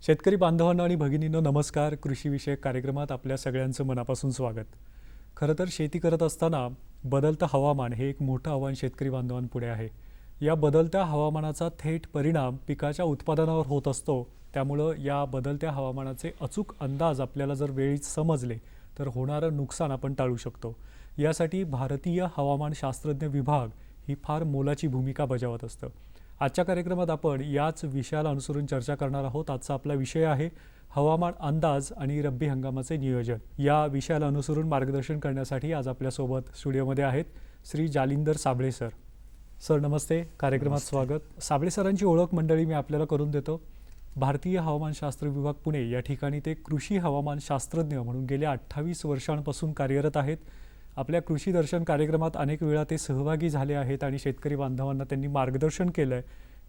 शेतकरी बांधवांना आणि भगिनींनो नमस्कार. कृषीविषयक कार्यक्रमात आपल्या सगळ्यांचं मनापासून स्वागत. खरं तर शेती करत असताना बदलतं हवामान हे एक मोठं आव्हान शेतकरी बांधवांपुढे आहे. या बदलत्या हवामानाचा थेट परिणाम पिकाच्या उत्पादनावर होत असतो. त्यामुळं या बदलत्या हवामानाचे अचूक अंदाज आपल्याला जर वेळीच समजले तर होणारं नुकसान आपण टाळू शकतो. यासाठी भारतीय हवामान शास्त्रज्ञ विभाग ही फार मोलाची भूमिका बजावत असतं. आजच्या कार्यक्रमात आपण याच विषयाला अनुसरून चर्चा करणार आहोत. आजचा आपला विषय आहे हवामान अंदाज आणि रब्बी हंगामाचे नियोजन. या विषयाला अनुसरून मार्गदर्शन करण्यासाठी आज आपल्यासोबत स्टुडिओमध्ये आहेत श्री जालिंदर साबळे सर. सर नमस्ते, कार्यक्रमात स्वागत. साबळे सरांची ओळख मंडळी मी आपल्याला करून देतो. भारतीय हवामानशास्त्र विभाग पुणे या ठिकाणी ते कृषी हवामान शास्त्रज्ञ म्हणून गेल्या 28 वर्षांपासून कार्यरत आहेत. आपल्या कृषी दर्शन कार्यक्रमात अनेक वेळा ते सहभागी झाले आहेत आणि शेतकरी बांधवांना त्यांनी मार्गदर्शन केलं आहे.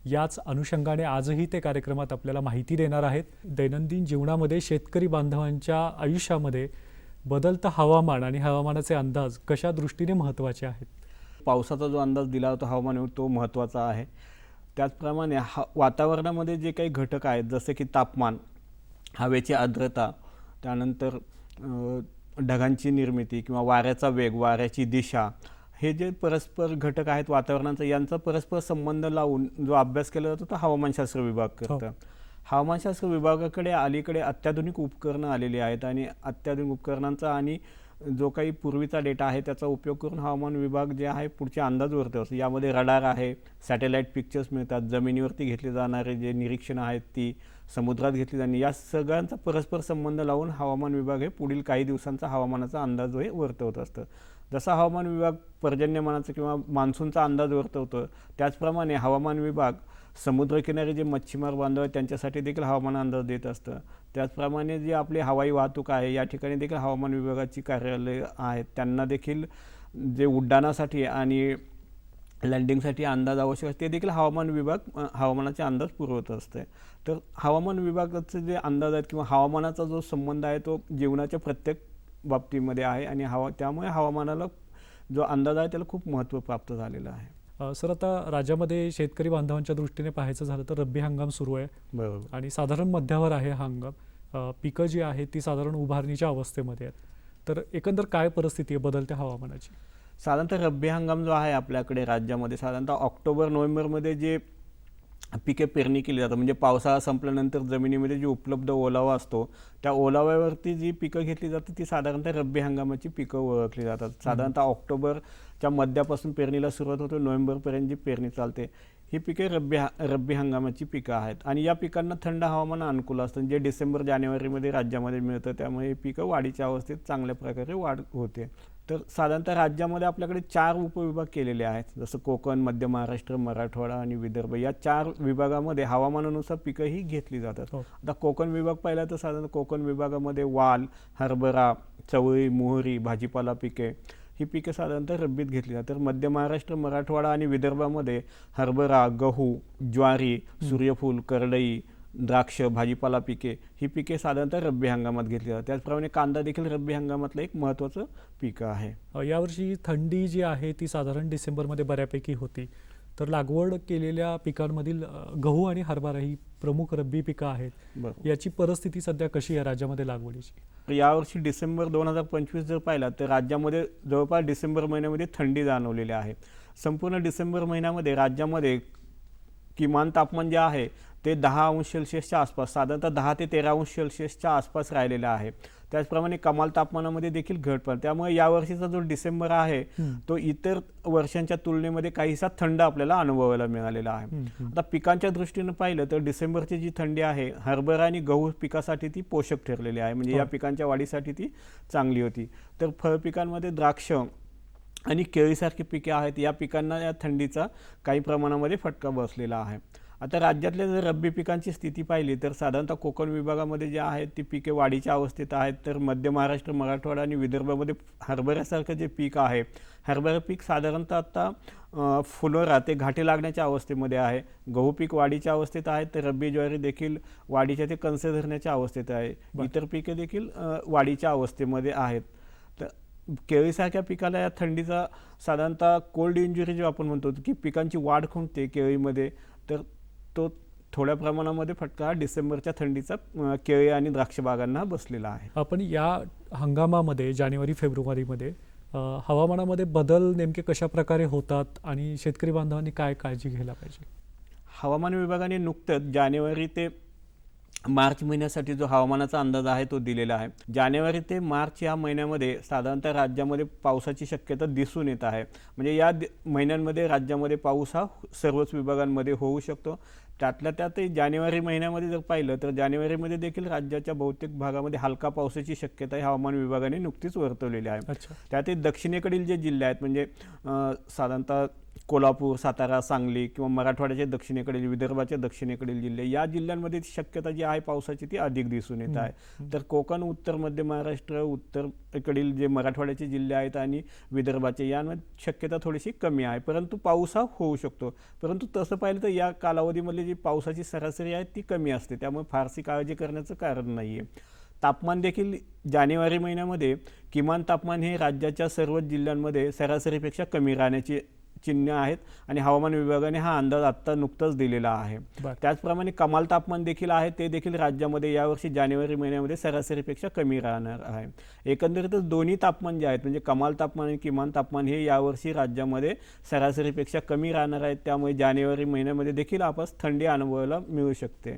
याच अनुषंगाने आजही ते कार्यक्रमात आपल्याला माहिती देणार आहेत. दैनंदिन जीवनामध्ये शेतकरी बांधवांच्या आयुष्यामध्ये बदलतं हवामान आणि हवामानाचे अंदाज कशा दृष्टीने महत्त्वाचे आहेत? पावसाचा जो अंदाज दिला होता हवामान तो महत्त्वाचा आहे. त्याचप्रमाणे वातावरणामध्ये जे काही घटक आहेत जसे की तापमान, हवेची आर्द्रता, त्यानंतर ढगांची निर्मिती किंवा वाऱ्याचा वेग, वाऱ्याची दिशा, हे जे परस्पर घटक आहेत वातावरणाचा यांचा परस्पर संबंध लावून जो अभ्यास केला जातो तो हवामानशास्त्र विभाग करतं. हवामानशास्त्र विभागाकडे अलीकडे अत्याधुनिक उपकरणं आलेली आहेत आणि अत्याधुनिक उपकरणांचा आणि जो काही पूर्वीचा डेटा आहे त्याचा उपयोग करून हवामान विभाग जे आहे पुढचे अंदाज वर्तवतो. यामध्ये रडार आहे, सॅटेलाईट पिक्चर्स मिळतात, जमिनीवरती घेतले जाणारे जे निरीक्षण आहेत ती समुद्रात घेतली जाणे, या सगळ्यांचा परस्पर संबंध लावून हवामान विभाग हे पुढील काही दिवसांचा हवामानाचा अंदाज हे वर्तवत असतं. जसा हवामान विभाग पर्जन्यमानाचा किंवा मान्सूनचा अंदाज वर्तवतो त्याचप्रमाणे हवामान विभाग समुद्रकिनारी जे मच्छीमार बांधव आहेत त्यांच्यासाठी देखील हवामान अंदाज देत असतं. त्याचप्रमाणे जे आपली हवाई वाहतूक आहे या ठिकाणी देखील हवामान विभागाची कार्यालय आहेत, त्यांना देखील जे उड्डाणासाठी आणि लँडिंगसाठी अंदाज आवश्यक असते ते देखील हवामान विभाग हवामानाचे अंदाज पुरवत असते. तर हवामान विभागाचे जे अंदाज आहेत किंवा हवामानाचा जो संबंध आहे तो जीवनाच्या प्रत्येक बाबतीमध्ये आहे आणि त्यामुळे हवामानाला जो अंदाज आहे त्याला खूप महत्त्व प्राप्त झालेलं आहे. सर आता राज्यामध्ये शेतकरी बांधवांच्या दृष्टीने पाहायचं झालं तर रब्बी हंगाम सुरू आहे. बरोबर. आणि साधारण मध्यावर आहे हा हंगाम. पिकं जी आहेत ती साधारण उभारणीच्या अवस्थेमध्ये आहेत. तर एकंदर काय परिस्थिती आहे बदलत्या हवामानाची? साधारणतः रब्बी हंगाम जो आहे आपल्याकडे राज्यामध्ये साधारणतः ऑक्टोबर-नोव्हेंबरमध्ये जे पिके पेरणी केली जातात म्हणजे पावसाळा संपल्यानंतर जमिनीमध्ये जी उपलब्ध ओलावा असतो त्या ओलाव्यावरती जी पिकं घेतली जातात ती साधारणतः रब्बी हंगामाची पिकं ओळखली जातात. साधारणतः ऑक्टोबरच्या मध्यापासून पेरणीला सुरुवात होते, नोव्हेंबरपर्यंत जी पेरणी चालते ही पिके रब्बी हंगामाची पिकं आहेत आणि या पिकांना थंड हवामान अनुकूल असतं जे डिसेंबर-जानेवारीमध्ये राज्यामध्ये मिळतं. त्यामुळे ही पिकं वाढीच्या अवस्थेत चांगल्या प्रकारे वाढ होते. तर साधारणतः राज्यामध्ये आपल्याकडे 4 उपविभाग केलेले आहेत जसं कोकण, मध्य महाराष्ट्र, मराठवाडा आणि विदर्भ. या 4 विभागामध्ये हवामानानुसार पिकंही घेतली जातात. आता कोकण विभाग पाहिला तर साधारण कोकण विभागामध्ये वाल, हरभरा, चवळी, मोहरी, भाजीपाला पिके ही पिके साधारणतः रब्बीत घेतली जातात. तर मध्य महाराष्ट्र, मराठवाडा आणि विदर्भामध्ये हरभरा, गहू, ज्वारी, सूर्यफूल, करडई, द्राक्ष, भाजीपाला पिके ही पिके साधारणतः रब्बी हंगामात घेतली जातात. त्याचप्रमाणे कांदा देखील रब्बी हंगामातलं एक महत्त्वाचं पीक आहे. यावर्षी थंडी जी आहे ती साधारण डिसेंबरमध्ये बऱ्यापैकी होती. तर लागवड केलेल्या पिकांमधील गहू आणि हरभरा ही प्रमुख रब्बी पिकं आहेत. याची परिस्थिती सध्या कशी आहे राज्यामध्ये लागवडीची? यावर्षी डिसेंबर 2025 जर पाहिला तर राज्यामध्ये जवळपास डिसेंबर महिन्यामध्ये थंडी जाणवलेली आहे. संपूर्ण डिसेंबर महिन्यामध्ये राज्यामध्ये किमान तापमान जे आहे ते 10 अंश सेल्सिअसच्या आसपास साधारणतः 10 ते 13 अंश सेल्सिअसच्या आसपास राहिलेला आहे. त्याचप्रमाणे कमाल तापमानामध्ये देखील घट पडते. त्यामुळे यावर्षीचा जो डिसेंबर आहे तो इतर वर्षांच्या तुलनेमध्ये काहीसा थंड आपल्याला अनुभवायला मिळालेला आहे. आता पिकांच्या दृष्टीने पाहिलं तर डिसेंबरची जी थंडी आहे हरभरा आणि गहू पिकासाठी ती पोषक ठरलेली आहे म्हणजे या पिकांच्या वाढीसाठी ती चांगली होती. तर फळ पिकांमध्ये द्राक्ष आणि केळीसारखी पिके आहेत, या पिकांना या थंडीचा काही प्रमाणामध्ये फटका बसलेला आहे. आता राज्यातल्या जर रब्बी पिकांची स्थिती पाहिली तर साधारणतः कोकण विभागामध्ये जे आहेत ती पिके वाढीच्या अवस्थेत आहेत, तर मध्य महाराष्ट्र, मराठवाडा आणि विदर्भामध्ये हरभऱ्यासारखं जे पीक आहे, हरभरा पीक साधारणतः आता फुलोरा ते घाटे लागण्याच्या अवस्थेमध्ये आहे. गहू पीक वाढीच्या अवस्थेत आहे, तर रब्बी ज्वारी देखील वाढीच्या ते कणसे धरण्याच्या अवस्थेत आहे. इतर पिके देखील वाढीच्या अवस्थेमध्ये आहेत. तर केळीसारख्या पिकाला या थंडीचा साधारणतः कोल्ड इंजुरी जो आपण म्हणतो की पिकांची वाढ खुंटते केळीमध्ये, तर तो थोड्या प्रमाणामध्ये फटका हा डिसेंबरच्या थंडीचा केळी आणि द्राक्ष बागांना बसलेला आहे. आपण या हंगामामध्ये जानेवारी फेब्रुवारीमध्ये हवामानामध्ये बदल नेमके कशा प्रकारे होतात आणि शेतकरी बांधवांनी काय काळजी घ्यायला पाहिजे? हवामान विभागाने नुकतंच जानेवारी ते मार्च महिन्यासाठी जो हवामानाचा अंदाज आहे तो दिलेला आहे. जानेवारी ते मार्च या महिन्यामध्ये साधारणतः राज्यामध्ये पावसाची शक्यता दिसून येत आहे. म्हणजे या महिन्यांमध्ये राज्यामध्ये पाऊस हा सर्वच विभागांमध्ये होऊ शकतो. त्यातल्या त्यातही जानेवारी महिन्यामध्ये जर पाहिलं तर जानेवारीमध्ये देखील राज्याच्या बहुतेक भागामध्ये हलका पावसाची शक्यता हवामान विभागाने नुकतीच वर्तवलेली आहे. अच्छा. त्यातही दक्षिणेकडील जे जिल्हे आहेत म्हणजे साधारणतः कोल्हापूर, सातारा, सांगली किंवा मराठवाड्याच्या दक्षिणेकडील, विदर्भाच्या दक्षिणेकडील जिल्हे, या जिल्ह्यांमध्ये शक्यता जी आहे पावसाची ती अधिक दिसून येत आहे. तर कोकण, उत्तर मध्य महाराष्ट्र, उत्तरेकडील जे मराठवाड्याचे जिल्हे आहेत आणि विदर्भाचे, यांमध्ये शक्यता थोडीशी कमी आहे, परंतु पाऊस हा होऊ शकतो. परंतु तसं पाहिलं तर या कालावधीमधली जी पावसाची सरासरी आहे ती कमी असते, त्यामुळे फारशी काळजी करण्याचं कारण नाही आहे. तापमान देखील जानेवारी महिन्यामध्ये किमान तापमान हे राज्याच्या सर्वच जिल्ह्यांमध्ये सरासरीपेक्षा कमी राहण्याची चिन्ह आहेत आणि हवामान विभागाने हा अंदाज आत्ता नुकताच दिलेला आहे. त्याचप्रमाणे कमाल तापमान देखील आहे, ते देखील राज्यामध्ये यावर्षी जानेवारी महिन्यामध्ये सरासरीपेक्षा कमी राहणार आहे. एकंदरीतच दोन्ही तापमान जे आहेत म्हणजे कमाल तापमान आणि किमान तापमान हे यावर्षी राज्यामध्ये सरासरीपेक्षा कमी राहणार आहेत. त्यामुळे जानेवारी महिन्यामध्ये देखील आपल्यास थंडी अनुभवायला मिळू शकते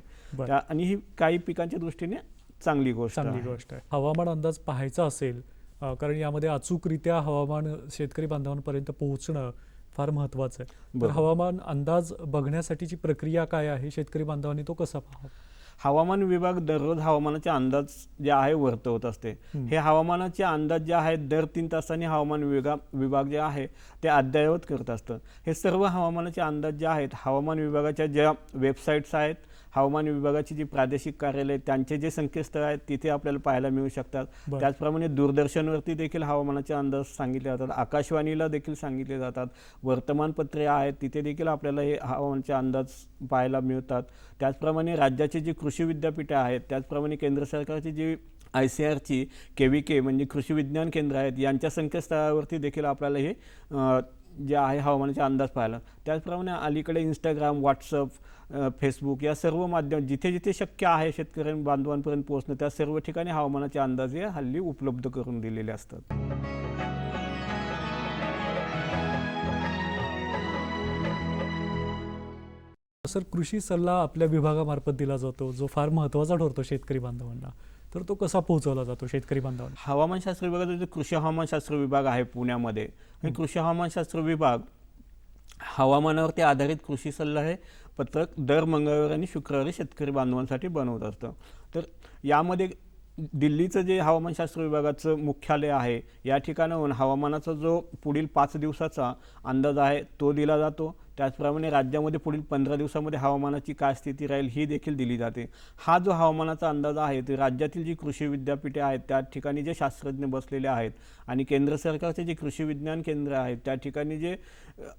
आणि ही काही पिकांच्या दृष्टीने चांगली गोष्ट आहे. हवामान अंदाज पाहायचा असेल कारण यामध्ये अचूकरित्या हवामान शेतकरी बांधवांपर्यंत पोहोचणं फार महत्त्वाचं आहे. तर हवामान अंदाज बघण्यासाठीची प्रक्रिया काय आहे, शेतकरी बांधवांनी तो कसा पाहावा? हवामान विभाग दररोज हवामानाचे अंदाज जे आहे वर्तवत असते. हे हवामानाचे अंदाज जे आहेत दर 3 तासांनी हवामान विभाग जे आहे ते अद्ययावत करत असतं. हे सर्व हवामानाचे अंदाज जे आहेत हवामान विभागाच्या ज्या वेबसाईट्स आहेत, हवामान विभागाची जी प्रादेशिक कार्यालय त्यांचे जे संकेतस्थळ आहेत तिथे आपल्याला पाहायला मिळू शकतात. त्याचप्रमाणे दूरदर्शनवरती देखील हवामानाचे अंदाज सांगितले जातात, आकाशवाणीला देखील सांगितले जातात, वर्तमानपत्रे आहेत तिथे देखील आपल्याला हे हवामानाचे अंदाज पाहायला मिळतात. त्याचप्रमाणे राज्याचे जे कृषी विद्यापीठे आहेत, त्याचप्रमाणे केंद्र सरकारची जी ICARची KVK म्हणजे कृषी विज्ञान केंद्र आहेत, यांच्या संकेतस्थळावरती देखील आपल्याला हे जे आहे हवामानाचे अंदाज पाहायला. त्याचप्रमाणे अलीकडे इंस्टाग्राम, व्हॉट्सअप, फेसबुक या सर्व माध्यम जिथे जिथे शक्य आहे शेतकरी बांधवांपर्यंत पोहोचणं, त्या सर्व ठिकाणी हवामानाचे अंदाज हे हल्ली उपलब्ध करून दिलेले असतात. सर, कृषी सल्ला आपल्या विभागामार्फत दिला जातो जो फार महत्त्वाचा ठरतो शेतकरी बांधवांना, तर तो कसा पोहोचवला जातो शेतकरी बांधवांना? हवामानशास्त्र विभागाचा जो कृषी हवामानशास्त्र विभाग आहे पुण्यामध्ये, हे कृषी हवामानशास्त्र विभाग हवामानावरती आधारित कृषी सल्ला हे पत्रक दर मंगळवारी आणि शुक्रवारी शेतकरी बांधवांसाठी बनवत असतं. तर यामध्ये दिल्लीचं जे हवामानशास्त्र विभागाचं मुख्यालय आहे या ठिकाणाहून हवामानाचा जो पुढील 5 दिवसाचा अंदाज आहे तो दिला जातो. त्याचप्रमाणे राज्यामध्ये पुढील 15 दिवसामध्ये हवामानाची काय स्थिती राहील ही देखील दिली जाते. हा जो हवामानाचा अंदाज आहे ते राज्यातील जी कृषी विद्यापीठे आहेत त्या ठिकाणी जे शास्त्रज्ञ बसलेले आहेत आणि केंद्र सरकारचे जे कृषी विज्ञान केंद्र आहेत त्या ठिकाणी जे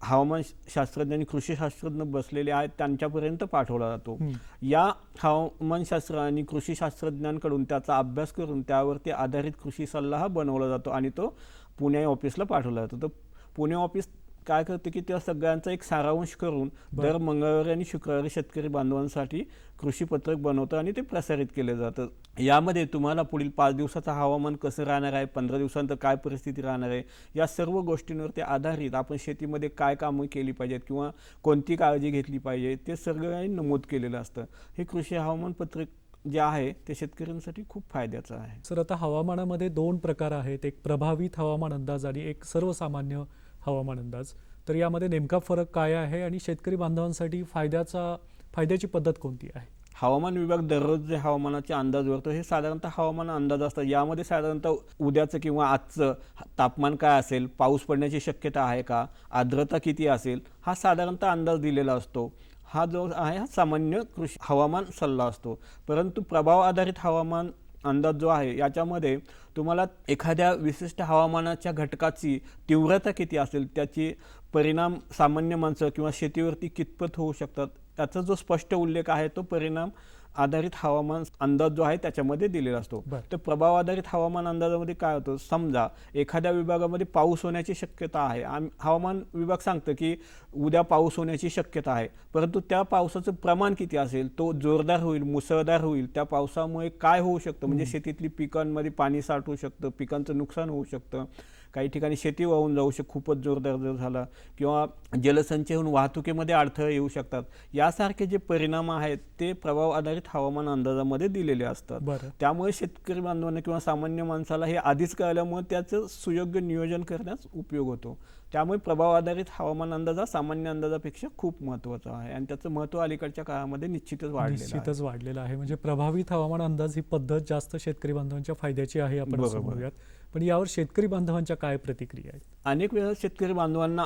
हवामान शास्त्रज्ञ आणि कृषी शास्त्रज्ञ बसलेले आहेत त्यांच्यापर्यंत पाठवला जातो. या हवामानशास्त्र आणि कृषी शास्त्रज्ञांकडून त्याचा अभ्यास करून त्यावरती आधारित कृषी सल्ला हा बनवला जातो आणि तो पुणे ऑफिसला पाठवला जातो. तर पुणे ऑफिस काय करते की त्या सगळ्यांचा एक सारांश करून दर मंगळवारी आणि शुक्रवारी शेतकरी बांधवांसाठी कृषी पत्रक बनवतं आणि ते प्रसारित केलं जातं. यामध्ये तुम्हाला पुढील 5 दिवसाचं हवामान कसं राहणार आहे, 15 दिवसांतर काय परिस्थिती राहणार आहे, या सर्व गोष्टींवरती आधारित आपण शेतीमध्ये काय कामं केली पाहिजेत किंवा कोणती काळजी घेतली पाहिजे ते सगळं नमूद केलेलं असतं. हे कृषी हवामान पत्रक जे आहे ते शेतकऱ्यांसाठी खूप फायद्याचं आहे. सर, आता हवामानामध्ये 2 प्रकार आहेत, एक प्रभावित हवामान अंदाज आणि एक सर्वसामान्य हवामान अंदाज. तर यामध्ये नेमका फरक काय आहे आणि शेतकरी बांधवांसाठी फायद्याची पद्धत कोणती आहे? हवामान विभाग दररोज जे हवामानाचे अंदाज वर्तवतो हे साधारणतः हवामान अंदाज असतात. यामध्ये साधारणतः उद्याचं किंवा आजचं तापमान काय असेल, पाऊस पडण्याची शक्यता आहे का, आर्द्रता किती असेल, हा साधारणतः अंदाज दिलेला असतो. हा जो आहे हा सामान्य कृषी हवामान सल्ला असतो. परंतु प्रभाव आधारित हवामान अंदाज जो आहे याच्यामध्ये तुम्हाला एखाद्या विशिष्ट हवामानाच्या घटकाची तीव्रता किती असेल, त्याची परिणाम सामान्य माणसं किंवा शेतीवरती कितपत होऊ शकतात, त्याचा जो स्पष्ट उल्लेख आहे तो परिणाम आधारित हवामान अंदाज जो आहे त्याच्यामध्ये दिलेला असतो. बरं. तर प्रभाव आधारित हवामान अंदाजामध्ये काय होतं, समजा एखाद्या विभागामध्ये पाऊस होण्याची शक्यता आहे. हवामान विभाग सांगतं की उद्या पाऊस होण्याची शक्यता आहे, परंतु त्या पावसाचं प्रमाण किती असेल, तो जोरदार होईल, मुसळधार होईल, त्या पावसामुळे काय होऊ शकतं, म्हणजे शेतीतली पिकांमध्ये पाणी साठवू शकतं, पिकांचं नुकसान होऊ शकतं, काही ठिकाणी शेती वाहून जाऊ शकते खूपच जोरदार जर झाला, किंवा जलसंचय होऊन वाहतुकीमध्ये अडथळे येऊ शकतात. यासारखे जे परिणाम आहेत ते प्रभाव आधारित हवामान अंदाजामध्ये दिलेले असतात. बरं. त्यामुळे शेतकरी बांधवांना किंवा सामान्य माणसाला हे आधीच कळल्यामुळे त्याचं सुयोग्य नियोजन करण्यास उपयोग होतो. त्यामुळे प्रभाव आधारित हवामान अंदाज हा सामान्य अंदाजापेक्षा खूप महत्त्वाचा आहे आणि त्याचं महत्त्व अलीकडच्या काळामध्ये निश्चितच वाढलेलं आहे. म्हणजे प्रभावित हवामान अंदाज ही पद्धत जास्त शेतकरी बांधवांच्या फायद्याची आहे, आपण असं बरोबर. म्हणूयात. पण यावर शेतकरी बांधवांच्या काय प्रतिक्रिया आहेत? अनेक वेळा शेतकरी बांधवांना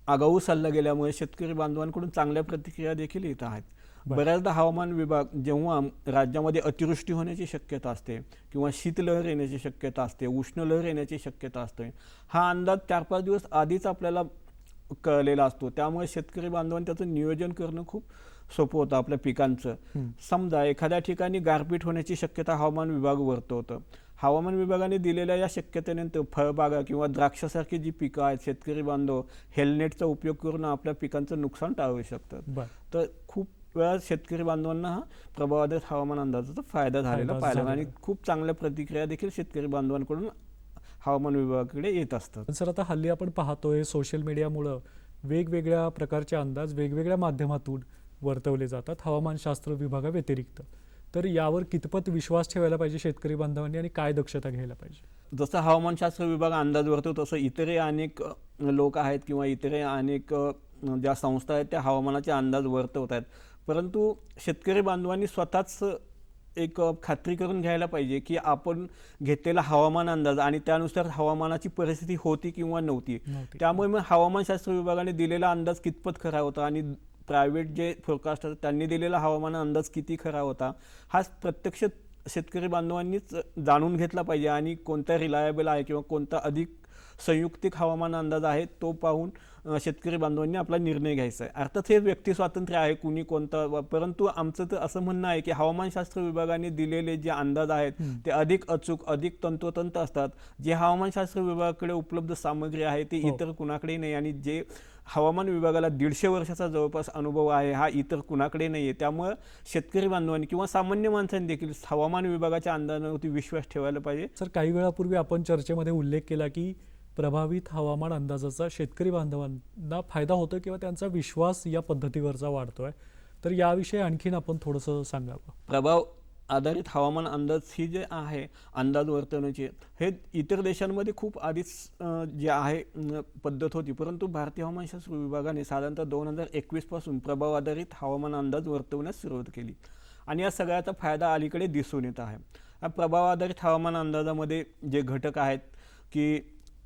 आगाऊ सल्ला गेल्यामुळे शेतकरी बांधवांकडून चांगल्या प्रतिक्रिया देखील येत आहेत. बऱ्याचदा हवामान विभाग जेव्हा राज्यामध्ये अतिवृष्टी होण्याची शक्यता असते किंवा शीतलहर येण्याची शक्यता असते, उष्णलहर येण्याची शक्यता असते, हा अंदाज 4-5 दिवस आधीच आपल्याला कळलेला असतो. त्यामुळे शेतकरी बांधवांनी त्याचं नियोजन करणं खूप सोपं होतं आपल्या पिकांचं. समजा एखाद्या ठिकाणी गारपीट होण्याची शक्यता हवामान विभाग वर्तवतं. हवामान विभागाने दिलेल्या या शक्यतेनंतर फळबागा किंवा द्राक्षासारखी जी पिकं आहेत, शेतकरी बांधव हेल्मेटचा उपयोग करून आपल्या पिकांचं नुकसान टाळू शकतात. तर खूप वेळा शेतकरी बांधवांना हा प्रभाव आधारित हवामान अंदाजाचा फायदा झालेला पाहिला आणि खूप चांगल्या प्रतिक्रिया देखील शेतकरी बांधवांकडून हवामान विभागाकडे येत असतात. पण सर, आता हल्ली आपण पाहतोय सोशल मीडियामुळं वेगवेगळ्या प्रकारचे अंदाज वेगवेगळ्या माध्यमातून वर्तवले जातात हवामानशास्त्र विभागाव्यतिरिक्त. तर यावर कितपत विश्वास ठेवायला पाहिजे शेतकरी बांधवांनी आणि काय दक्षता घ्यायला पाहिजे? जसं हवामानशास्त्र विभाग अंदाज वर्तवतो तसं इतरही अनेक लोक आहेत किंवा इतरही अनेक ज्या संस्था आहेत त्या हवामानाचे अंदाज वर्तवत आहेत. परंतु शेतकरी बांधवांनी स्वतःच एक खात्री करून घ्यायला पाहिजे की आपण घेतलेला हवामान अंदाज आणि त्यानुसार हवामानाची परिस्थिती होती किंवा नव्हती. त्यामुळे मग हवामानशास्त्र विभागाने दिलेला अंदाज कितपत खरा होता आणि प्रायव्हेट जे फोरकास्ट असतात त्यांनी दिलेला हवामान अंदाज किती खरा होता, हा प्रत्यक्ष शेतकरी बांधवांनीच जाणून घेतला पाहिजे आणि कोणता रिलायबल आहे किंवा कोणता अधिक संयुक्तिक हवामान अंदाज आहे तो पाहून शेतकरी बांधवांनी आपला निर्णय घ्यायचा आहे. अर्थात हे व्यक्ती स्वातंत्र्य आहे, कुणी कोणता, परंतु आमचं तर असं म्हणणं आहे की हवामानशास्त्र विभागाने दिलेले जे अंदाज आहेत ते अधिक अचूक, अधिक तंतोतंत असतात. जे हवामानशास्त्र विभागाकडे उपलब्ध सामग्री आहे ते इतर कुणाकडे नाही आणि जे हवामान विभागाला 150 वर्षाचा जवळपास अनुभव आहे हा इतर कुणाकडे नाही आहे. त्यामुळे शेतकरी बांधवांनी किंवा सामान्य माणसांनी देखील हवामान विभागाच्या अंदाजावरती विश्वास ठेवायला पाहिजे. सर, काही वेळापूर्वी आपण चर्चेमध्ये उल्लेख केला की प्रभावित हवामान अंदाजाचा शेतकरी बांधवांना फायदा होतो किंवा त्यांचा विश्वास या पद्धतीवरचा वाढतोय. तर याविषयी आणखीन आपण थोडंसं सांगावं. प्रभाव आधारित हवामान अंदाज ही जे आहे अंदाज वर्तवण्याची हे इतर देशांमध्ये खूप आधीच जे आहे पद्धत होती, परंतु भारतीय हवामानशास्त्र विभागाने साधारणतः 2021 पासून प्रभाव आधारित हवामान अंदाज वर्तवण्यास सुरुवात केली आणि या सगळ्याचा फायदा अलीकडे दिसून येत आहे. या प्रभाव आधारित हवामान अंदाजामध्ये जे घटक आहेत की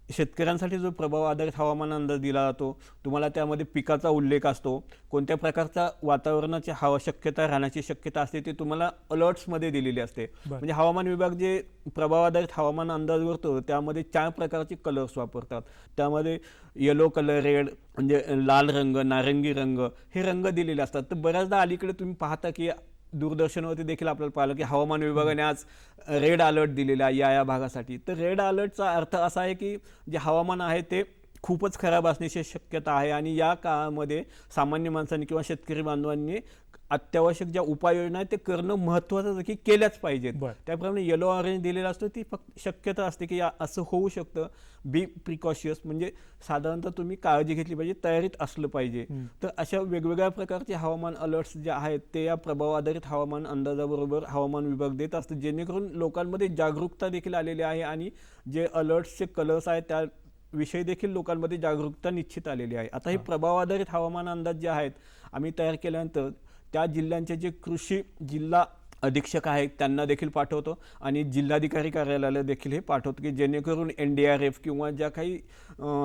शेतकऱ्यांसाठी जो प्रभाव आधारित हवामान अंदाज दिला जातो, तुम्हाला त्यामध्ये पिकाचा उल्लेख असतो, कोणत्या प्रकारचा वातावरणाची शक्यता राहण्याची शक्यता असते ते तुम्हाला अलर्ट्समध्ये दिलेली असते. म्हणजे हवामान विभाग जे प्रभाव आधारित हवामान अंदाज वर्तवतो त्यामध्ये 4 प्रकारचे कलर्स वापरतात. त्यामध्ये येलो कलर, रेड म्हणजे लाल रंग, नारंगी रंग हे रंग दिलेले असतात. तर बऱ्याचदा अलीकडे तुम्ही पाहता की दूरदर्शनवरती देखील आपल्याला पाहिलं की हवामान विभागाने आज रेड अलर्ट दिलेला आहे या भागासाठी. तर रेड अलर्टचा अर्थ असा आहे की जे हवामान आहे ते खूपच खराब असण्याची शक्यता आहे आणि या काळामध्ये सामान्य माणसांनी किंवा शेतकरी बांधवांनी अत्यावश्यक ज्या उपाययोजना आहेत ते करणं महत्त्वाचं की केल्याच पाहिजेत. त्याप्रमाणे येलो ऑरेंज दिलेला असतो, ती फक्त शक्यता असते की असं होऊ शकतं. बी प्रिकॉशियस म्हणजे साधारणतः तुम्ही काळजी घेतली पाहिजे, तयारीत असलं पाहिजे. तर अशा वेगवेगळ्या प्रकारचे हवामान अलर्ट्स जे आहेत ते या प्रभाव आधारित हवामान अंदाजाबरोबर हवामान विभाग देत असतं, जेणेकरून लोकांमध्ये जागरूकता देखील आलेली आहे आणि जे अलर्ट्सचे कलर्स आहेत त्या विषयी देखील लोकांमध्ये जागरूकता निश्चित आलेली आहे. आता हे प्रभाव आधारित हवामान अंदाज जे आहेत आम्ही तयार केल्यानंतर त्या जिल्ह्यांचे जे कृषी जिल्हा अधीक्षक आहेत त्यांना देखील पाठवतो आणि जिल्हाधिकारी कार्यालयाला देखील हे पाठवतो की जेणेकरून NDRF किंवा ज्या काही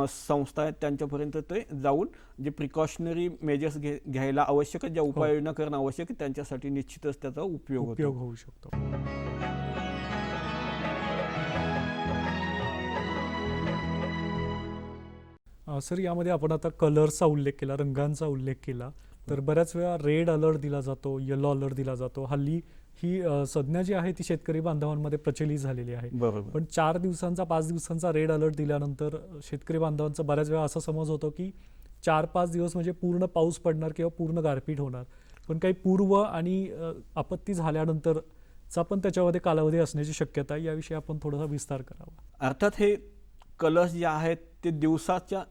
संस्था आहेत त्यांच्यापर्यंत ते जाऊन जे प्रिकॉशनरी मेजर्स घ्यायला आवश्यक आहेत, ज्या उपाययोजना करणं आवश्यक आहे, त्यांच्यासाठी निश्चितच त्याचा उपयोग होतो. होऊ शकतो. सर, यामध्ये आपण आता कलर्सचा उल्लेख केला, रंगांचा उल्लेख केला, तर बऱ्याच वेळा रेड अलर्ट दिला जातो, येलो अलर्ट दिला जातो. हल्ली ही संज्ञा जी आहे ती शेतकरी बांधवांमध्ये प्रचलित झालेली आहे. बरोबर. पण 4 दिवसांचा 5 दिवसांचा रेड अलर्ट दिल्यानंतर शेतकरी बांधवांचा बऱ्याच वेळा असा समज होतो की 4-5 दिवस म्हणजे पूर्ण पाऊस पडणार किंवा पूर्ण गारपीट होणार. पण काही पूर्व आणि आपत्ती झाल्यानंतरचा पण त्याच्यामध्ये कालावधी असण्याची शक्यता आहे. याविषयी आपण थोडासा विस्तार करावा. अर्थात हे कलर्स जे आहेत ते दिवसाच्या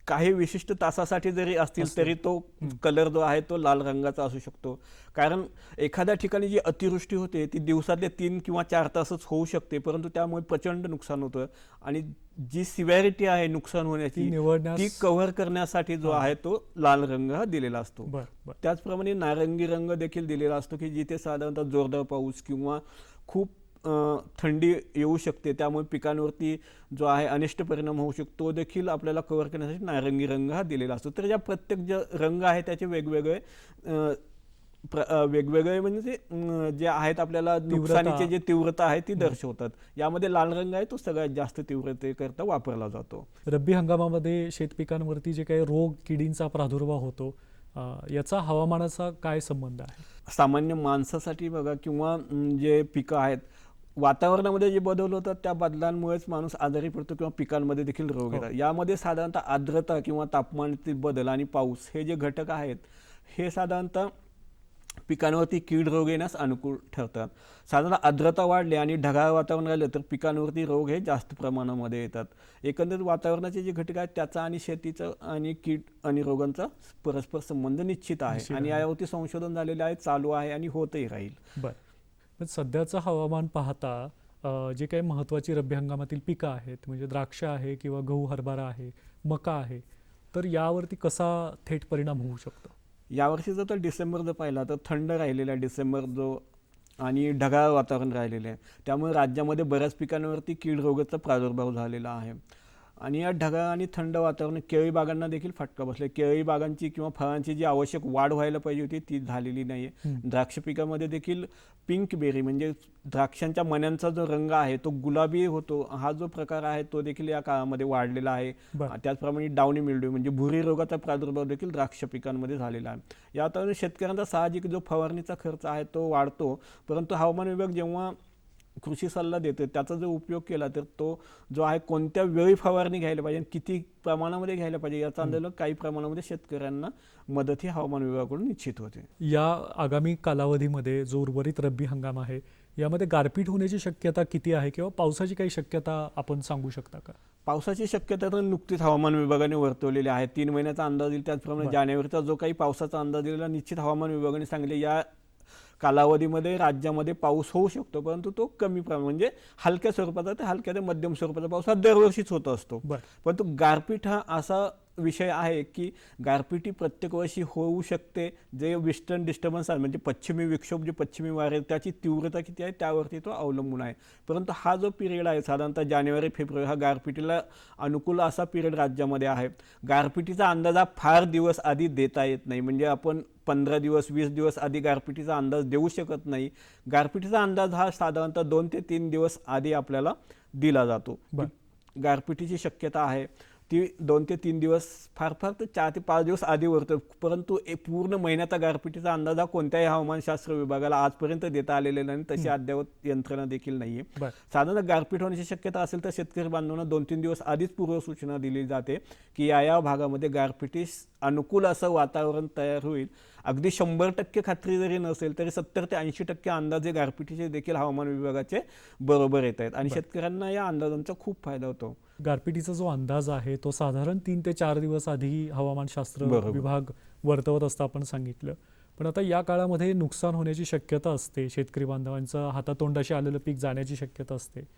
काही विशिष्ट तासासाठी जरी असतील तरी तो कलर जो आहे तो लाल रंगाचा असू शकतो. कारण एखाद्या ठिकाणी जी अतिवृष्टी होते ती दिवसातले 3 किंवा 4 तासच होऊ शकते, परंतु त्यामुळे प्रचंड नुकसान होतं आणि जी सिव्हिरिटी आहे नुकसान होण्याची ती कव्हर करण्यासाठी जो आहे तो लाल रंग हा दिलेला असतो. त्याचप्रमाणे नारंगी रंग देखील दिलेला असतो की जिथे साधारणतः जोरदार पाऊस किंवा खूप थंडी येऊ शकते, त्यामुळे पिकांवरती जो आहे अनिष्ट परिणाम होऊ शकतो, तो देखील आपल्याला कव्हर करण्यासाठी नारंगी रंग हा दिलेला असतो. तर या प्रत्येक जे रंग आहे त्याचे वेगवेगळे म्हणजे जे आहेत आपल्याला नुकसानीची जी तीव्रता आहे ती दर्शवतात. यामध्ये लाल रंग आहे तो सगळ्यात जास्त तीव्रतेकरता वापरला जातो. रब्बी हंगामामध्ये शेतपिकांवरती जे काही रोग किडींचा प्रादुर्भाव होतो, याचा हवामानाचा काय संबंध आहे? सामान्य माणसासाठी बघा किंवा जे पिकं आहेत, वातावरणामध्ये जे बदल होतात त्या बदलांमुळेच माणूस आजारी पडतो किंवा पिकांमध्ये देखील रोग येतात. यामध्ये साधारणतः आर्द्रता किंवा तापमानातील बदल आणि पाऊस हे जे घटक आहेत हे साधारणतः पिकांवरती कीड रोग येण्यास अनुकूल ठरतात. साधारणतः आर्द्रता वाढली आणि ढगाळ वातावरण राहिलं तर पिकांवरती रोग हे जास्त प्रमाणामध्ये येतात. एकंदरीत वातावरणाचे जे घटक आहेत त्याचा आणि शेतीचा आणि कीड आणि रोगांचा परस्पर संबंध निश्चित आहे आणि यावरती संशोधन झालेले आहे, चालू आहे आणि होतही राहील. बरं. पण सध्याचं हवामान पाहता जे काही महत्त्वाची रब्बी हंगामातील पिकं आहेत, म्हणजे द्राक्ष आहे किंवा गहू हरभरा आहे, मका आहे, तर यावरती कसा थेट परिणाम होऊ शकतो? यावर्षीचा तर डिसेंबर जर पाहिला तर थंड राहिलेला डिसेंबर जो आणि ढगाळ वातावरण राहिलेलं आहे, त्यामुळे राज्यामध्ये बऱ्याच पिकांवरती कीड रोगाचा प्रादुर्भाव झालेला आहे आणि या ढगाळ आणि थंड वातावरण केळी बागांना देखील फटका बसला. केळी बागांची किंवा फळांची जी आवश्यक वाढ व्हायला पाहिजे होती ती झालेली नाही आहे. द्राक्ष पिकामध्ये देखील पिंक बेरी म्हणजे द्राक्षांच्या मण्यांचा जो रंग आहे तो गुलाबी होतो, हा जो प्रकार आहे तो देखील या काळामध्ये वाढलेला आहे. त्याचप्रमाणे डाउनी मिल्ड्यू म्हणजे भुरी रोगाचा प्रादुर्भाव देखील द्राक्ष पिकांमध्ये झालेला आहे. यात शेतकऱ्यांचा साहजिक जो फवारणीचा खर्च आहे तो वाढतो, परंतु हवामान विभाग जेव्हा कृषी सल्ला देतो त्याचा जो उपयोग केला तर तो जो आहे कोणत्या वेळी फवारणी घ्यायला पाहिजे, किती प्रमाणामध्ये घ्यायला पाहिजे याचा अंदाज काही प्रमाणामध्ये शेतकऱ्यांना मदत ही हवामान विभागाकडून निश्चित होते. या आगामी कालावधीमध्ये जो उर्वरित रब्बी हंगाम आहे यामध्ये गारपीट होण्याची शक्यता किती आहे किंवा पावसाची काही शक्यता आपण सांगू शकता का? पावसाची शक्यता तर नुकतीच हवामान विभागाने वर्तवलेली आहे. 3 महिन्याचा अंदाज दिला, त्याचप्रमाणे जानेवारीचा जो काही पावसाचा अंदाज दिलेला निश्चित हवामान विभागाने सांगितले या कालावधीमध्ये राज्यामध्ये पाऊस होऊ शकतो, परंतु तो कमी प्रमाण म्हणजे हलक्या स्वरूपाचा ते हलक्या ते मध्यम स्वरूपाचा पाऊस हा दरवर्षीच होत असतो. परंतु गारपीट हा असा विषय आहे की गारपीट प्रत्येक वर्षी होऊ शकते. जे वेस्टर्न डिस्टर्बन्स आहे म्हणजे पश्चिमी विक्षोभ, जे पश्चिमी वारे त्याची तीव्रता किती आहे त्यावरती तो अवलंबून आहे. परंतु हा जो पिरियड आहे साधारणतः जानेवारी फेब्रुवारी हा गारपिटीला अनुकूल असा पिरियड राज्यामध्ये आहे. गारपिटीचा अंदाज हा फार दिवस आधी देता येत नाही, म्हणजे आपण 15 दिवस 20 दिवस आधी गारपिटीचा अंदाज देऊ शकत नाही. गारपिटीचा अंदाज हा साधारणतः 2 ते 3 दिवस आधी आपल्याला दिला जातो. गारपिटीची शक्यता आहे ती 2 ते 3 दिवस फार तर 4 ते 5 दिवस आधी वरतो, परंतु पूर्ण महिन्याचा गारपिटीचा अंदाज हा कोणत्याही हवामानशास्त्र विभागाला आजपर्यंत देता आलेला नाही, तशी अद्ययावत यंत्रणा देखील नाहीये. साधारण गारपीट होण्याची शक्यता असेल तर शेतकरी बांधवांना 2-3 दिवस आधीच पूर्वसूचना दिली जाते की या भागामध्ये गारपिटीस अनुकूल असं वातावरण तयार होईल. अगदी 100% खात्री जरी नसेल तरी 70 ते 80% अंदाजे गारपिटीचे देखील हवामान विभागाचे बरोबर येत आहेत आणि शेतकऱ्यांना या अंदाजांचा खूप फायदा होतो. गारपिटीचा जो अंदाज आहे तो साधारण 3 ते 4 दिवस आधी हवामानशास्त्र विभाग वर्तवत असतं आपण सांगितलं. पण आता या काळामध्ये नुकसान होण्याची शक्यता असते, शेतकरी बांधवांचं हातातोंडाशी आलेलं पीक जाण्याची शक्यता असते.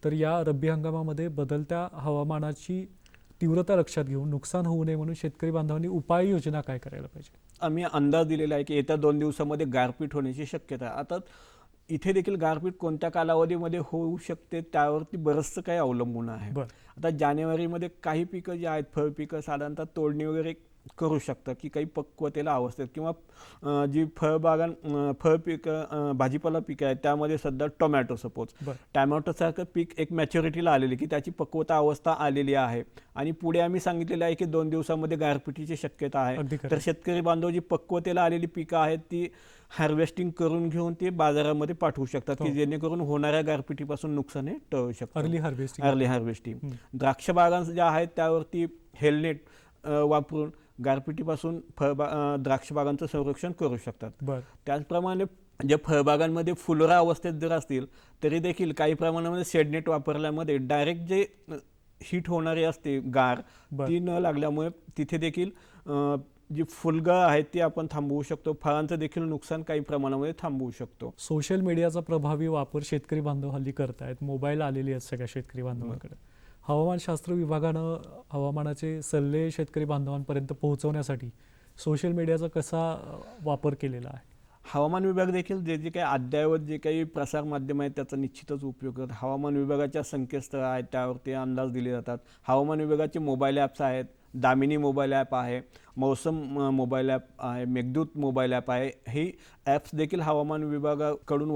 तर या रब्बी हंगामामध्ये बदलत्या हवामानाची तीव्रता लक्षात घेऊन नुकसान होऊ नये म्हणून शेतकरी बांधवांनी उपाययोजना काय करायला पाहिजे? आम्ही अंदाज दिलेला आहे की येत्या 2 दिवसामध्ये गारपीट होण्याची शक्यता आहे. आता इथे देखील गारपीट कोणत्या कालावधीमध्ये होऊ शकते त्यावरती बरंचसं काही अवलंबून आहे. बरं. आता जानेवारीमध्ये काही पिकं जी आहेत, फळ पिकं साधारणतः तोडणी वगैरे करू शकतात की काही पक्वतेला अवस्थेत, किंवा जी फळ पिकं, भाजीपाला पिकं आहेत त्यामध्ये सध्या टोमॅटो सपोज, बरं. टॅमॅटोसारखं पीक एक मॅच्युरिटीला आलेली की त्याची पक्वता अवस्था आलेली आहे आणि पुढे आम्ही सांगितलेलं आहे की 2 दिवसामध्ये गारपिटीची शक्यता आहे. अगदी खरं. तर शेतकरी बांधव जी पक्वतेला आलेली पिकं आहेत ती हार्वेस्टिंग करून घेऊन ते बाजारामध्ये पाठवू शकतात की हो. जेणेकरून होणाऱ्या गारपिटीपासून नुकसान हे टळू शकतं. Early harvesting. Early harvesting. द्राक्ष बागां ज्या आहेत त्यावरती हेल्मेट वापरून गारपिटीपासून द्राक्ष बागांचं संरक्षण करू शकतात. बरं. त्याचप्रमाणे जे फळबागांमध्ये फुलोरा अवस्थेत जर असतील तरी देखील काही प्रमाणामध्ये शेडनेट वापरल्यामध्ये डायरेक्ट जे हीट होणारी असते गार, बरं. ती न लागल्यामुळे तिथे देखील जी फुलगळ आहेत ती आपण थांबवू शकतो. फळांचं देखील नुकसान काही प्रमाणामध्ये थांबवू शकतो. सोशल मीडियाचा प्रभावी वापर शेतकरी बांधव हल्ली करतायत. मोबाईल आलेले आहेत सगळ्या शेतकरी बांधवांकडे. हवामानशास्त्र विभागानं हवामानाचे सल्ले शेतकरी बांधवांपर्यंत पोहोचवण्यासाठी सोशल मीडियाचा कसा वापर केलेला आहे? हवामान विभाग देखील जे जे काही अद्ययावत जे काही प्रसार माध्यम आहेत त्याचा निश्चितच उपयोग करतात. हवामान विभागाच्या संकेतस्थळ आहेत त्यावरती अंदाज दिले जातात. हवामान विभागाचे मोबाईल ॲप्स आहेत. दामिनी मोबाईल ॲप आहे, मौसम मोबाईल ॲप आहे, मेघदूत मोबाईल ॲप आहे. ही ॲप्स देखील हवामान विभागाकडून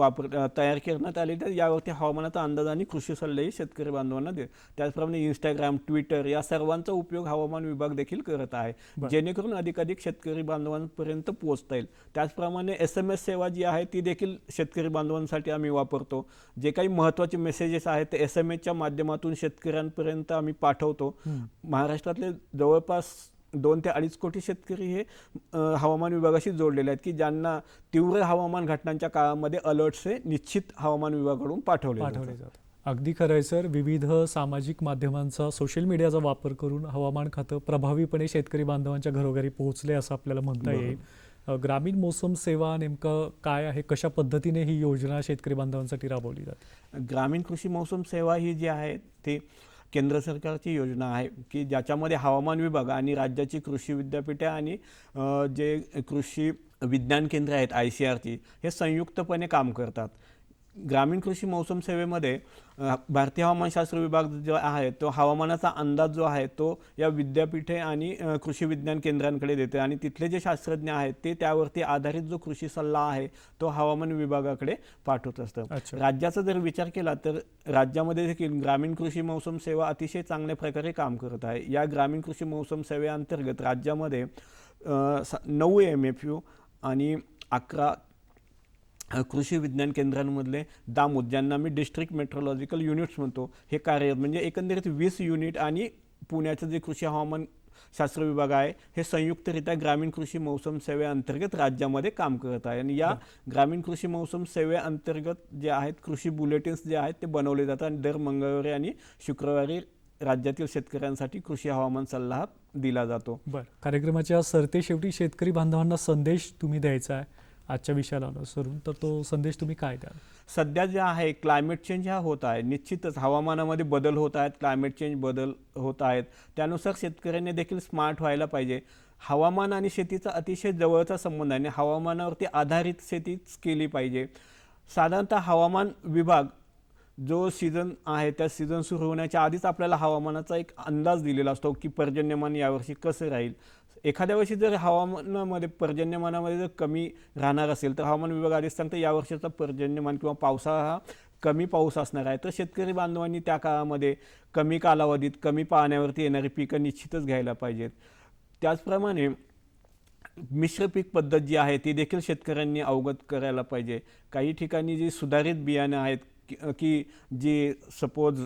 तयार करण्यात आले. तर यावरती हवामानाचा अंदाज आणि कृषी सल्लेही शेतकरी बांधवांना देत. त्याचप्रमाणे इंस्टाग्राम, ट्विटर या सर्वांचा उपयोग हवामान विभाग देखील करत आहे, जेणेकरून अधिकाधिक शेतकरी बांधवांपर्यंत पोहोचता येईल. त्याचप्रमाणे SMS सेवा जी आहे ती देखील शेतकरी बांधवांसाठी आम्ही वापरतो. जे काही महत्त्वाचे मेसेजेस आहेत ते SMS च्या माध्यमातून शेतकऱ्यांपर्यंत आम्ही पाठवतो. महाराष्ट्रातले जवळपास 2 ते 2.5 कोटी शेतकरी हे हवामान विभागाशी जोडलेले आहेत की ज्यांना तीव्र हवामान घटनांच्या काळामध्ये अलर्ट्स हे निश्चित हवामान विभागाकडून पाठवले जातात. अगदी खरं आहे सर. विविध सामाजिक माध्यमांचा, सोशल मीडियाचा वापर करून हवामान खातं प्रभावीपणे शेतकरी बांधवांच्या घरोघरी पोहोचले असं आपल्याला म्हणता येईल. ग्रामीण मोसम सेवा नेमकं काय आहे, कशा पद्धतीने ही योजना शेतकरी बांधवांसाठी राबवली जाते? ग्रामीण कृषी मोसम सेवा ही जी आहे ती केंद्र सरकारची योजना आहे की ज्याच्यामध्ये हवामान विभाग आणि राज्याची कृषी विद्यापीठे आणि जे कृषी विज्ञान केंद्र आहेत ICRची हे संयुक्तपणे काम करतात. ग्रामीण कृषी मोसम सेवेमध्ये भारतीय हवामानशास्त्र विभाग जो आहे तो हवामानाचा अंदाज जो आहे तो या विद्यापीठे आणि कृषी विज्ञान केंद्रांकडे देते आणि तिथले जे शास्त्रज्ञ आहेत ते त्यावरती आधारित जो कृषी सल्ला आहे तो हवामान विभागाकडे पाठवत असतं. राज्याचा जर विचार केला तर राज्यामध्ये देखील ग्रामीण कृषी मोसम सेवा अतिशय चांगल्या प्रकारे काम करत आहे. या ग्रामीण कृषी मोसम सेवेअंतर्गत राज्यामध्ये 9 MFU आणि 11 कृषी विज्ञान केंद्रांमधले दामोद, ज्यांना मी डिस्ट्रिक्ट मेट्रोलॉजिकल युनिट्स म्हणतो, हे कार्यरत, म्हणजे एकंदरीत 20 युनिट आणि पुण्याचं जे कृषी हवामान शास्त्र विभाग आहे हे संयुक्तरित्या ग्रामीण कृषी मोसम सेवेअंतर्गत राज्यामध्ये काम करत आहे. आणि या ग्रामीण कृषी मोसम सेवेअंतर्गत जे आहेत कृषी बुलेटिन्स जे आहेत ते बनवले जातात आणि दर मंगळवारी आणि शुक्रवारी राज्यातील शेतकऱ्यांसाठी कृषी हवामान सल्ला दिला जातो. बरं. कार्यक्रमाच्या सरतेशेवटी शेतकरी बांधवांना संदेश तुम्ही द्यायचा आहे आजच्या विषयाला अनुसरून, तर तो संदेश तुम्ही काय द्याल? सध्या जे आहे क्लायमेट चेंज हा होत आहे. निश्चितच हवामानामध्ये बदल होत आहेत, क्लायमेट चेंज बदल होत आहेत. त्यानुसार शेतकऱ्यांनी देखील स्मार्ट व्हायला पाहिजे. हवामान आणि शेतीचा अतिशय जवळचा संबंध आहे आणि हवामानावरती आधारित शेतीच केली पाहिजे. साधारणतः हवामान विभाग जो सीझन आहे त्या सीझन सुरू होण्याच्या आधीच आपल्याला हवामानाचा एक अंदाज दिलेला असतो की पर्जन्यमान यावर्षी कसं राहील. एखाद्या वर्षी जर हवामानामध्ये पर्जन्यमानामध्ये जर कमी राहणार असेल तर हवामान विभाग आधीच सांगतं यावर्षीचा पर्जन्यमान किंवा पावसाळा हा कमी पाऊस असणार आहे. तर शेतकरी बांधवांनी त्या काळामध्ये कमी कालावधीत कमी पाण्यावरती येणारी पिकं निश्चितच घ्यायला पाहिजेत. त्याचप्रमाणे मिश्र पीक पद्धत जी आहे ती देखील शेतकऱ्यांनी अवगत करायला पाहिजे. काही ठिकाणी जी सुधारित बियाणं आहेत की जी सपोज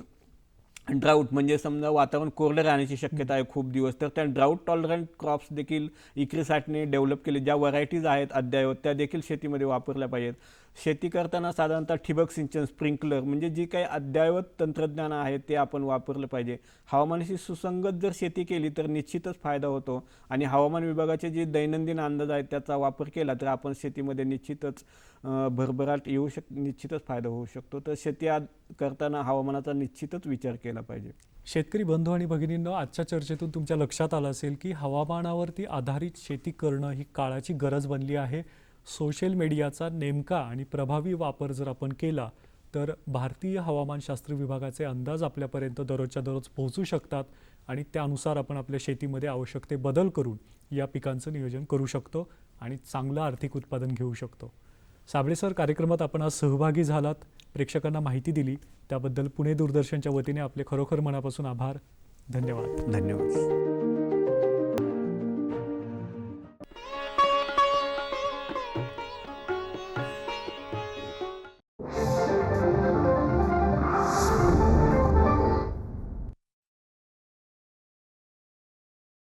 ड्राऊट, म्हणजे समजा वातावरण कोरडं राहण्याची शक्यता आहे खूप दिवस, तर त्या ड्राऊट टॉलरंट क्रॉप्स देखील ICRISATने डेव्हलप केले. ज्या व्हरायटीज आहेत अद्ययावत त्या देखील शेतीमध्ये वापरल्या पाहिजेत. शेती करताना साधारणतः ठिबक सिंचन, स्प्रिंकलर म्हणजे जी काही अद्ययावत तंत्रज्ञान आहे ते आपण वापरलं पाहिजे. हवामानाशी सुसंगत जर शेती केली तर निश्चितच फायदा होतो आणि हवामान विभागाचे जे दैनंदिन अंदाज आहेत त्याचा वापर केला तर आपण शेतीमध्ये निश्चितच भरभराट निश्चितच फायदा होऊ शकतो. तर शेती करताना हवामानाचा निश्चितच विचार केला पाहिजे. शेतकरी बंधू आणि भगिनींनो, आजच्या चर्चेतून तुमच्या लक्षात आलं असेल की हवामानावरती आधारित शेती करणं ही काळाची गरज बनली आहे. सोशल मीडियाचा नेमका आणि प्रभावी वापर जर आपण केला तर भारतीय हवामानशास्त्र विभागाचे अंदाज आपल्यापर्यंत दररोजच्या दररोज पोहोचू शकतात आणि त्यानुसार आपण आपल्या शेतीमध्ये आवश्यक ते बदल करून या पिकांचं नियोजन करू शकतो आणि चांगलं आर्थिक उत्पादन घेऊ शकतो. साबळे सर, कार्यक्रमात आपण आज सहभागी झालात, प्रेक्षकांना माहिती दिली, त्याबद्दल पुणे दूरदर्शनच्या वतीने आपले खरोखर मनापासून आभार. धन्यवाद. धन्यवाद.